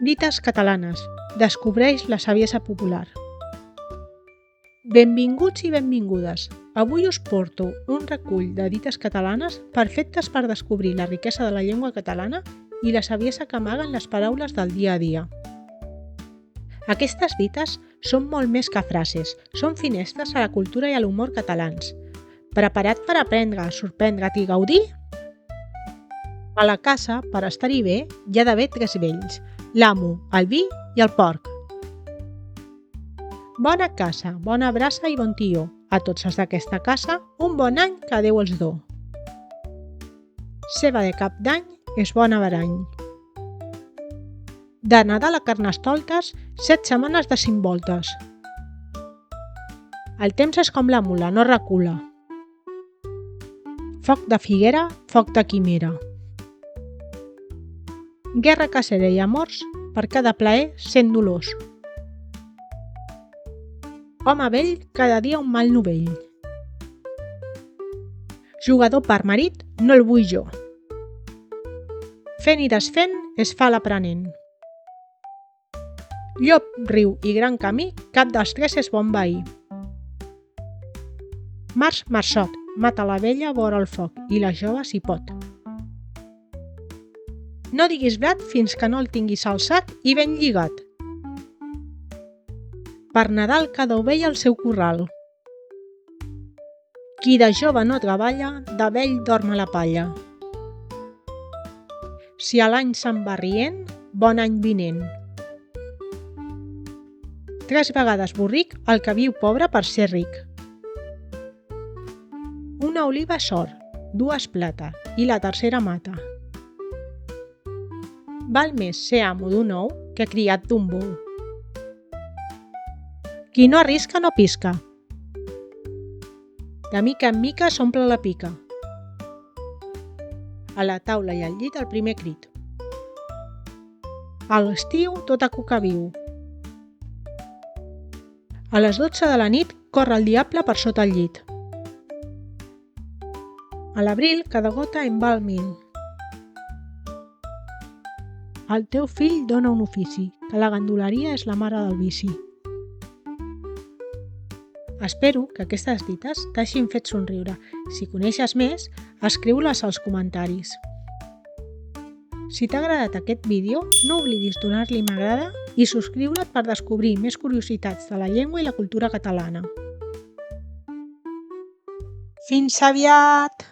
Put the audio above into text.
Dites catalanes. Descobreix la saviesa popular. Benvinguts i benvingudes. Avui us porto un recull de dites catalanes perfectes per descobrir la riquesa de la llengua catalana i la saviesa que amaguen les paraules del dia a dia. Aquestes dites són molt més que frases, són finestres a la cultura i a l'humor catalans. Preparat per aprendre, sorprendre't i gaudir? A la casa, per estar-hi bé, hi ha d'haver tres vells: l'amo, el vi i el porc. Bona casa, bona braça i bon tió. A tots els d'aquesta casa, un bon any que Déu els do. Ceba de cap d'any és bon averany. De Nadal a Carnestoltes, 7 setmanes de 5 voltes. El temps és com la mula, no recula. Foc de figuera, foc de quimera. Guerra cacera i amors, per cada plaer 100 dolors. Home vell, cada dia un mal novell. Jugador per marit, no el vull jo. Fent i desfent es fa l'aprenent. Llop, riu i gran camí, cap dels tres és bon veí. Març, marçot, mata la vella vora el foc i la jove s'hi pot. No diguis blat fins que no el tinguis al sac i ben lligat. Per Nadal cada ovella al seu corral. Qui de jove no treballa, de vell dorm a la palla. Si a l'any se'n va rient, bon any vinent. 3 vegades borric el que viu pobre per ser ric. Una oliva és or, 2 plata i la tercera mata. Val més ser amo d'un ou que criat d'un bou. Qui no arrisca no pisca. De mica en mica s'omple la pica. A la taula i al llit el primer crit. A l'estiu tot a cuca viu. A les 12 de la nit corre el diable per sota el llit. A l'abril cada gota en val 1000. El teu fill dona un ofici, que la ganduleria és la mare del vici. Espero que aquestes dites t'hagin fet somriure. Si coneixes més, escriu-les als comentaris. Si t'ha agradat aquest vídeo, no oblidis donar-li m'agrada i subscriure't per descobrir més curiositats de la llengua i la cultura catalana. Fins aviat!